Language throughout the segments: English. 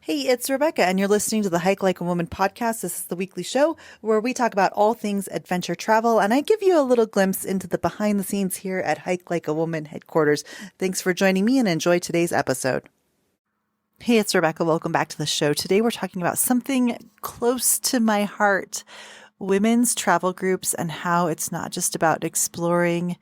Hey, it's Rebecca, and you're listening to the Hike Like a Woman podcast. This is the weekly show where we talk about all things adventure travel, and I give you a little glimpse into the behind the scenes here at Hike Like a Woman headquarters. Thanks for joining me and enjoy today's episode. Hey, it's Rebecca. Welcome back to the show. Today we're talking about something close to my heart, women's travel groups, and how it's not just about exploring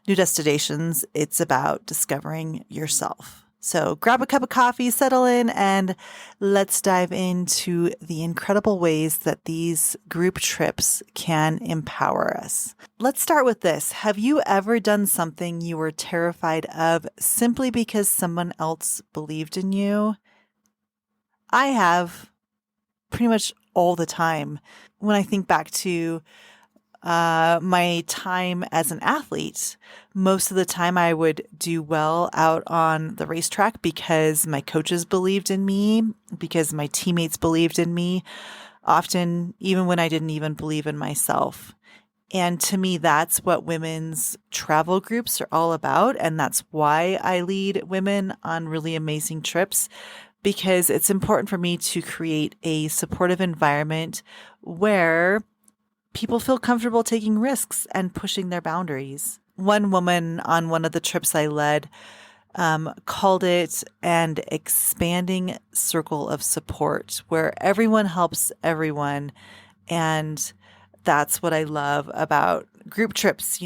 new destinations, it's about discovering yourself. So grab a cup of coffee, settle in, and let's dive into the incredible ways that these group trips can empower us. Let's start with this. Have you ever done something you were terrified of simply because someone else believed in you? I have pretty much all the time. When I think back to my time as an athlete, most of the time I would do well out on the racetrack because my coaches believed in me, because my teammates believed in me, often even when I didn't even believe in myself. And to me, that's what women's travel groups are all about. And that's why I lead women on really amazing trips, because it's important for me to create a supportive environment where people feel comfortable taking risks and pushing their boundaries. One woman on one of the trips I led called it an expanding circle of support where everyone helps everyone. And that's what I love about group trips,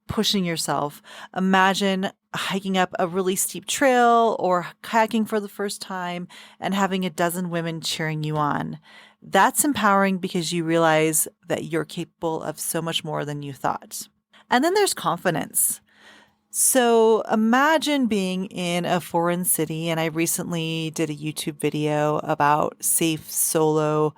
pushing yourself. Imagine hiking up a really steep trail or kayaking for the first time and having a dozen women cheering you on. That's empowering because you realize that you're capable of so much more than you thought. And then there's confidence. So imagine being in a foreign city, and I recently did a YouTube video about safe solo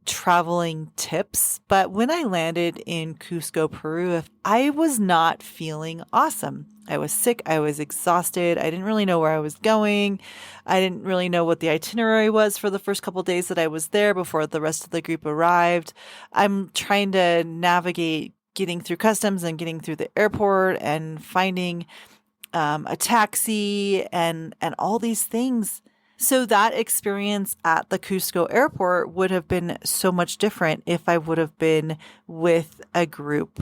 traveling tips. But when I landed in Cusco, Peru, I was not feeling awesome. I was sick. I was exhausted. I didn't really know where I was going. I didn't really know what the itinerary was for the first couple of days that I was there before the rest of the group arrived. I'm trying to navigate getting through customs and getting through the airport and finding a taxi and all these things. So that experience at the Cusco airport would have been so much different if I would have been with a group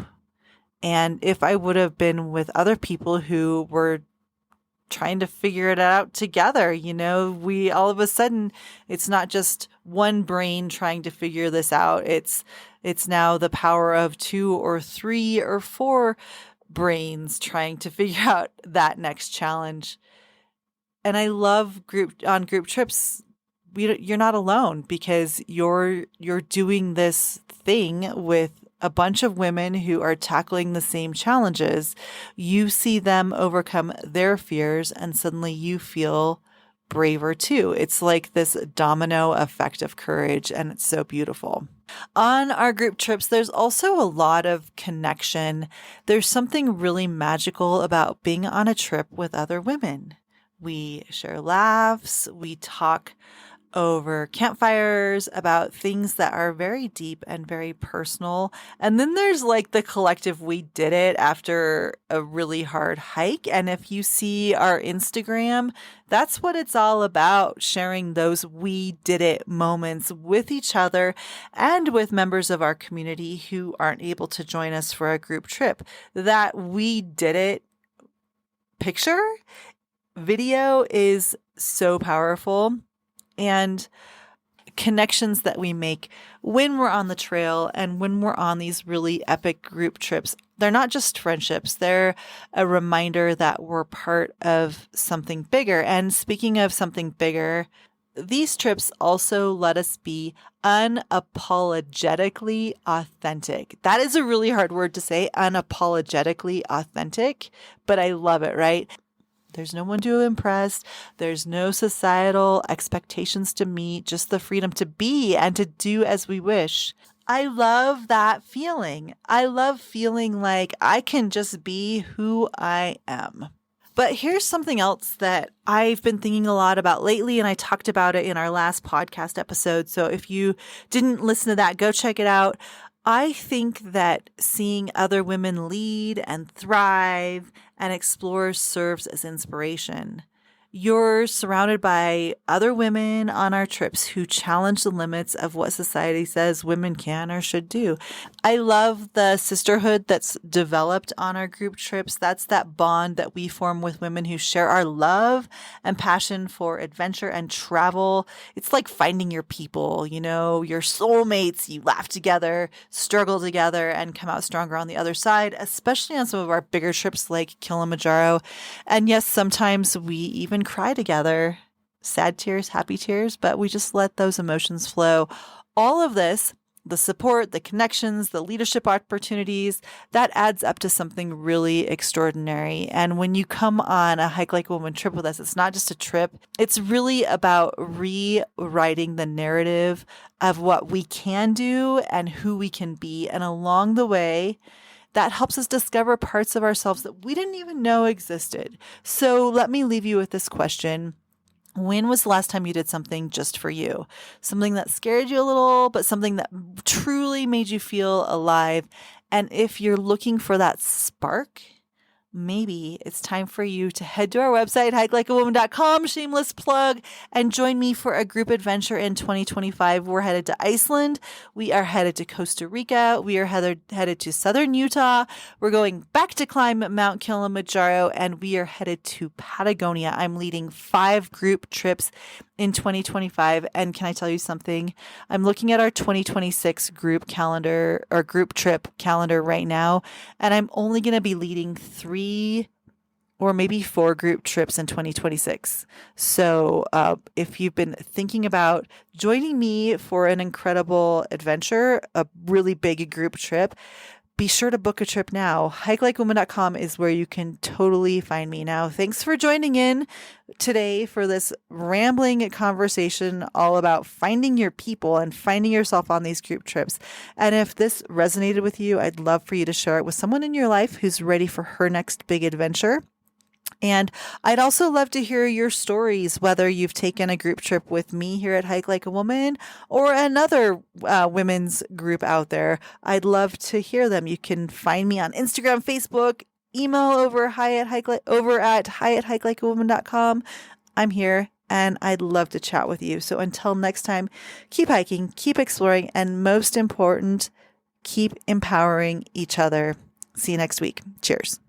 and if I would have been with other people who were trying to figure it out together. We all of a sudden, it's not just one brain trying to figure this out. It's now the power of 2 or 3 or 4 brains trying to figure out that next challenge. And I love group trips. You're not alone because you're doing this thing with a bunch of women who are tackling the same challenges. You see them overcome their fears and suddenly you feel braver too. It's like this domino effect of courage, and it's so beautiful. On our group trips, there's also a lot of connection. There's something really magical about being on a trip with other women. We share laughs, we talk over campfires about things that are very deep and very personal. And then there's like the collective we did it after a really hard hike. And if you see our Instagram, that's what it's all about, sharing those we did it moments with each other and with members of our community who aren't able to join us for a group trip. That we did it picture video is so powerful, and connections that we make when we're on the trail and when we're on these really epic group trips, they're not just friendships. They're a reminder that we're part of something bigger. And speaking of something bigger, these trips also let us be unapologetically authentic. That is a really hard word to say, unapologetically authentic, but I love it, right? There's no one to impress. There's no societal expectations to meet, just the freedom to be and to do as we wish. I love that feeling. I love feeling like I can just be who I am. But here's something else that I've been thinking a lot about lately, and I talked about it in our last podcast episode. So if you didn't listen to that, go check it out. I think that seeing other women lead and thrive and explore serves as inspiration. You're surrounded by other women on our trips who challenge the limits of what society says women can or should do. I love the sisterhood that's developed on our group trips. That's that bond that we form with women who share our love and passion for adventure and travel. It's like finding your people, your soulmates. You laugh together, struggle together, and come out stronger on the other side, especially on some of our bigger trips like Kilimanjaro. And yes, sometimes we even cry together, sad tears, happy tears, but we just let those emotions flow. All of this, the support, the connections, the leadership opportunities, that adds up to something really extraordinary. And when you come on a Hike Like a Woman trip with us, it's not just a trip. It's really about rewriting the narrative of what we can do and who we can be. And along the way, that helps us discover parts of ourselves that we didn't even know existed. So let me leave you with this question. When was the last time you did something just for you? Something that scared you a little, but something that truly made you feel alive. And if you're looking for that spark, maybe it's time for you to head to our website, hikelikeawoman.com, shameless plug, and join me for a group adventure in 2025. We're headed to Iceland. We are headed to Costa Rica. We are headed to southern Utah. We're going back to climb Mount Kilimanjaro, and we are headed to Patagonia. I'm leading 5 group trips in 2025. And can I tell you something? I'm looking at our 2026 group calendar or group trip calendar right now, and I'm only going to be leading 3 or maybe 4 group trips in 2026. So if you've been thinking about joining me for an incredible adventure, a really big group trip, be sure to book a trip now. Hikelikewoman.com is where you can totally find me now. Thanks for joining in today for this rambling conversation all about finding your people and finding yourself on these group trips. And if this resonated with you, I'd love for you to share it with someone in your life who's ready for her next big adventure. And I'd also love to hear your stories, whether you've taken a group trip with me here at Hike Like a Woman or another women's group out there. I'd love to hear them. You can find me on Instagram, Facebook, email over at hi@hikelikeawoman.com. I'm here and I'd love to chat with you. So until next time, keep hiking, keep exploring, and most important, keep empowering each other. See you next week. Cheers.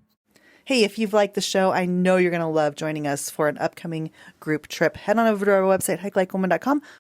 Hey, if you've liked the show, I know you're going to love joining us for an upcoming group trip. Head on over to our website, hikelikewoman.com.